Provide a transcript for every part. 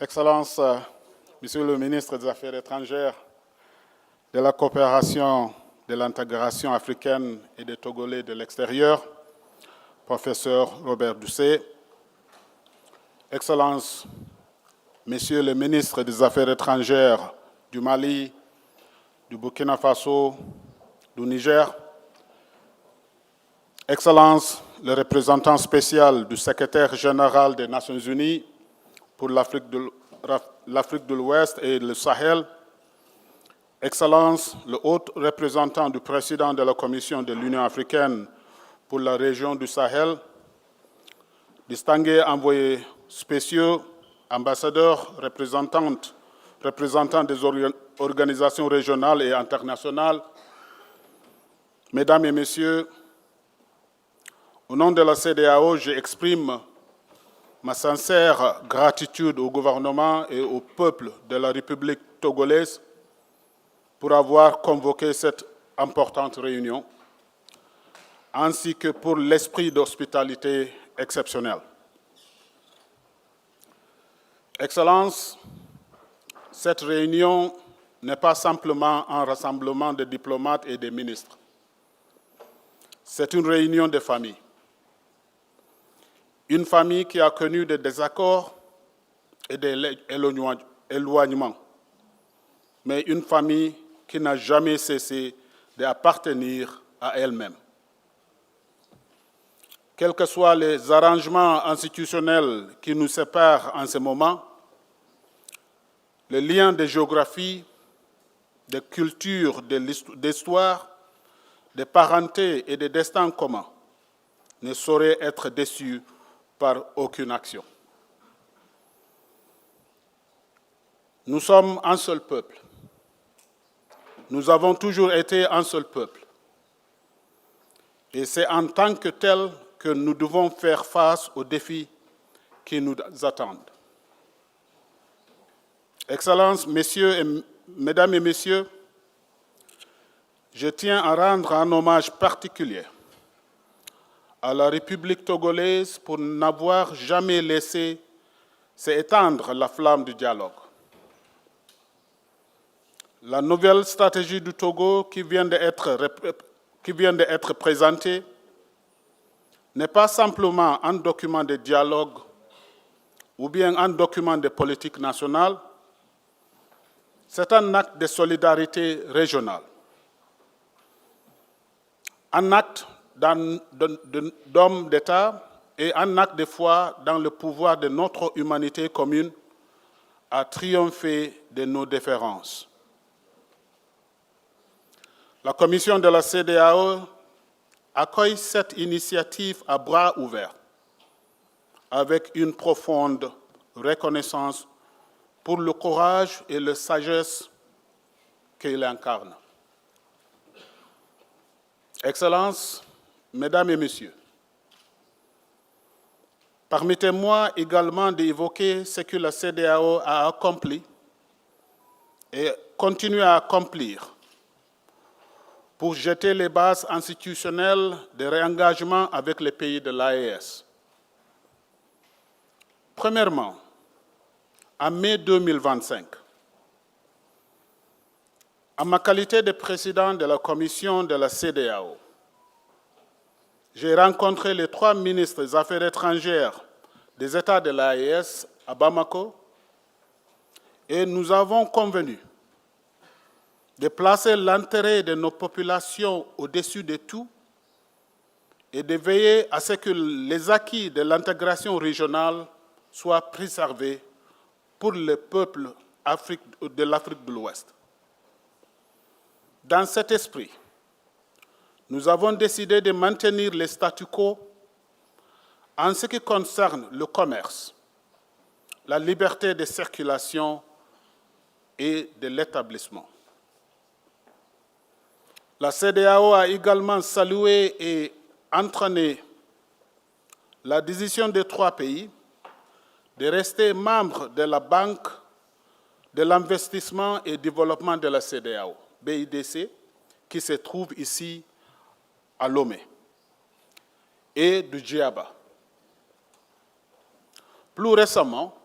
Excellences, Monsieur le ministre des Affaires étrangères, de la coopération, de l'intégration africaine et des Togolais de l'extérieur, professeur Robert Doucet, Excellences, Messieurs les ministres des Affaires étrangères du Mali, du Burkina Faso, du Niger, Excellences, le représentant spécial du secrétaire général des Nations Unies pour l'Afrique de l'Ouest et le Sahel, Excellences, le haut représentant du président de la Commission de l'Union africaine pour la région du Sahel, distingués envoyés spéciaux, ambassadeurs, représentants des organisations régionales et internationales, Mesdames et Messieurs, au nom de la CEDEAO, j'exprime ma sincère gratitude au gouvernement et au peuple de la République togolaise pour avoir convoqué cette importante réunion, ainsi que pour l'esprit d'hospitalité exceptionnel. Excellences, cette réunion n'est pas simplement un rassemblement de diplomates et de ministres. C'est une réunion de famille. Une famille qui a connu des désaccords et des éloignements, mais une famille qui n'a jamais cessé d'appartenir à elle-même. Quels que soient les arrangements institutionnels qui nous séparent en ce moment, les liens de géographie, de culture, d'histoire, de parenté et de destin commun ne sauraient être déçus par aucune action. Nous sommes un seul peuple. Nous avons toujours été un seul peuple. Et c'est en tant que tel que nous devons faire face aux défis qui nous attendent. Excellences, Mesdames et Messieurs, je tiens à rendre un hommage particulier à la République togolaise pour n'avoir jamais laissé s'éteindre la flamme du dialogue. La nouvelle stratégie du Togo qui vient d'être présentée n'est pas simplement un document de dialogue ou bien un document de politique nationale, c'est un acte de solidarité régionale, un acte d'homme d'État et un acte de foi dans le pouvoir de notre humanité commune à triompher de nos différences. La Commission de la CEDEAO accueille cette initiative à bras ouverts, avec une profonde reconnaissance pour le courage et la sagesse qu'il incarne. Excellences, Mesdames et Messieurs, permettez-moi également d'évoquer ce que la CEDEAO a accompli et continue à accomplir pour jeter les bases institutionnelles de réengagement avec les pays de l'AES. Premièrement, en mai 2025, en ma qualité de président de la commission de la CEDEAO, j'ai rencontré les 3 ministres des Affaires étrangères des États de l'AES à Bamako et nous avons convenu de placer l'intérêt de nos populations au-dessus de tout et de veiller à ce que les acquis de l'intégration régionale soient préservés pour le peuple de l'Afrique de l'Ouest. Dans cet esprit, nous avons décidé de maintenir le statu quo en ce qui concerne le commerce, la liberté de circulation et de l'établissement. La CEDEAO a également salué et entraîné la décision des 3 pays de rester membres de la Banque de l'investissement et développement de la CEDEAO, BIDC, qui se trouve ici à Lomé, et du GIABA. Plus récemment,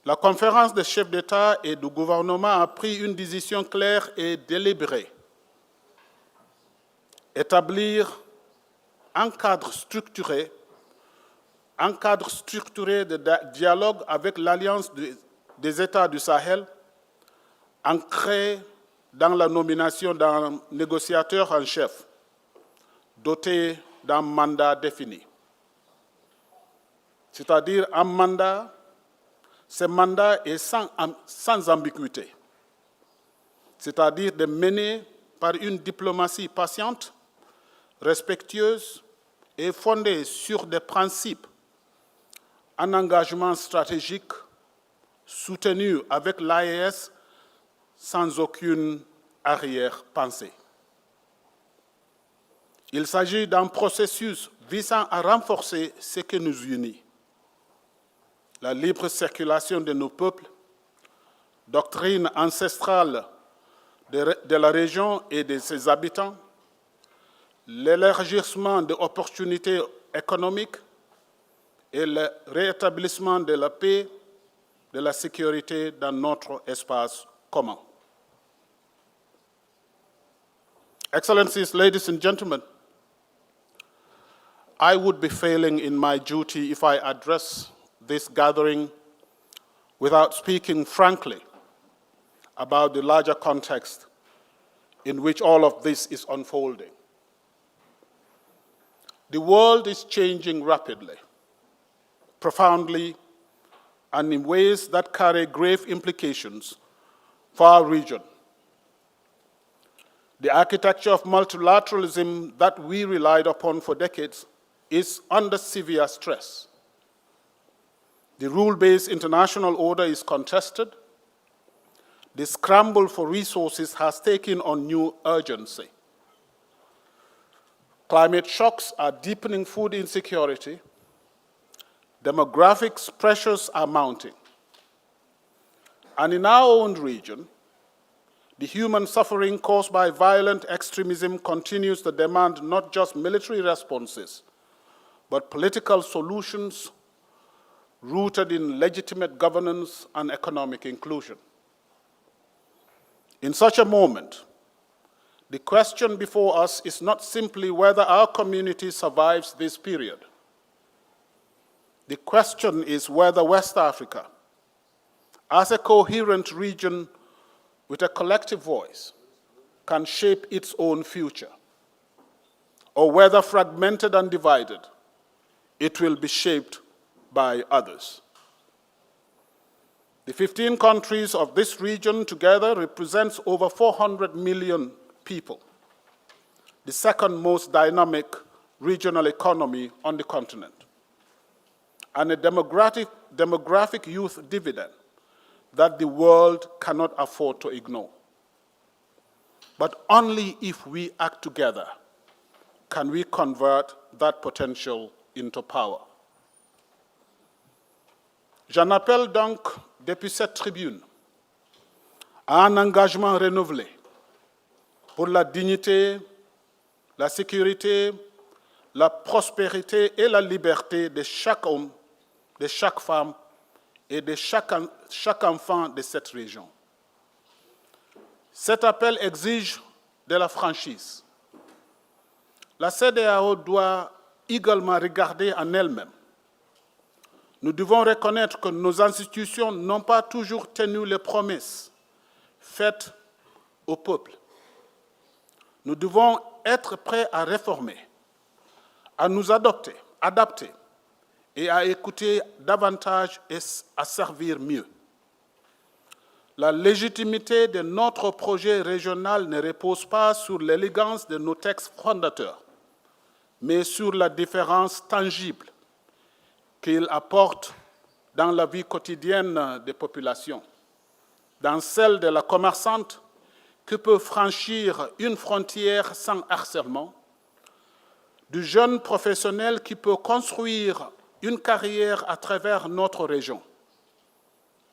la conférence des chefs d'État et de gouvernement a pris une décision claire et délibérée. Établir un cadre structuré de dialogue avec l'Alliance des États du Sahel, ancré dans la nomination d'un négociateur en chef, doté d'un mandat défini. C'est-à-dire un mandat, ce mandat est sans ambiguïté, c'est-à-dire de mener par une diplomatie patiente, respectueuse et fondée sur des principes, un engagement stratégique soutenu avec l'AES sans aucune arrière-pensée. Il s'agit d'un processus visant à renforcer ce qui nous unit: la libre circulation de nos peuples, doctrine ancestrale de la région et de ses habitants, l'élargissement des opportunités économiques et le rétablissement de la paix, de la sécurité dans notre espace commun. Excellencies, ladies and gentlemen, I would be failing in my duty if I address this gathering without speaking frankly about the larger context in which all of this is unfolding. The world is changing rapidly, profoundly, and in ways that carry grave implications for our region. The architecture of multilateralism that we relied upon for decades is under severe stress. The rule-based international order is contested. The scramble for resources has taken on new urgency. Climate shocks are deepening food insecurity. Demographic pressures are mounting. And in our own region, the human suffering caused by violent extremism continues to demand not just military responses, but political solutions rooted in legitimate governance and economic inclusion. In such a moment, the question before us is not simply whether our community survives this period. The question is whether West Africa, as a coherent region with a collective voice, can shape its own future, or whether fragmented and divided, it will be shaped by others. The 15 countries of this region together represents over 400 million people, the second most dynamic regional economy on the continent, and a demographic youth dividend that the world cannot afford to ignore. But only if we act together can we convert that potential into power. J'en appelle donc, depuis cette tribune, à un engagement renouvelé pour la dignité, la sécurité, la prospérité et la liberté de chaque homme, de chaque femme et de chaque enfant de cette région. Cet appel exige de la franchise. La CEDEAO doit également regarder en elle-même. Nous devons reconnaître que nos institutions n'ont pas toujours tenu les promesses faites au peuple. Nous devons être prêts à réformer, à nous adapter et à écouter davantage et à servir mieux. La légitimité de notre projet régional ne repose pas sur l'élégance de nos textes fondateurs, mais sur la différence tangible qu'il apporte dans la vie quotidienne des populations, dans celle de la commerçante qui peut franchir une frontière sans harcèlement, du jeune professionnel qui peut construire une carrière à travers notre région,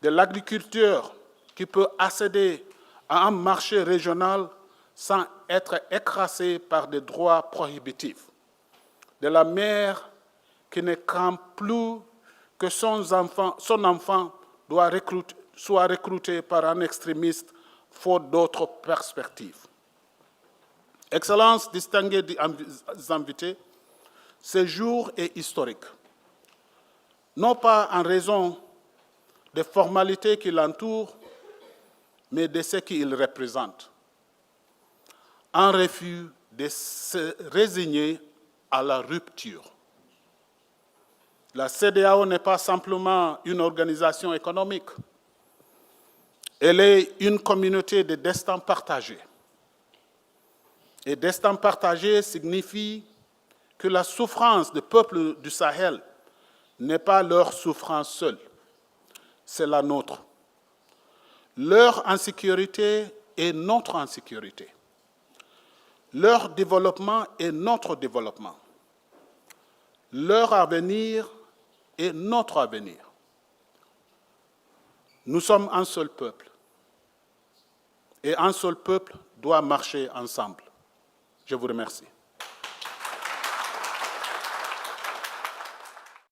de l'agriculteur qui peut accéder à un marché régional sans être écrasé par des droits prohibitifs, de la mère qui ne craint plus que son enfant soit recruté par un extrémiste faute d'autres perspectives. Excellences, distingués invités, ce jour est historique, non pas en raison des formalités qui l'entourent, mais de ce qu'il représente. Un refus de se résigner à la rupture. La CEDEAO n'est pas simplement une organisation économique. Elle est une communauté de destin partagé. Et destin partagé signifie que la souffrance des peuples du Sahel n'est pas leur souffrance seule, c'est la nôtre. Leur insécurité est notre insécurité. Leur développement est notre développement. Leur avenir est notre avenir. Nous sommes un seul peuple. Et un seul peuple doit marcher ensemble. Je vous remercie.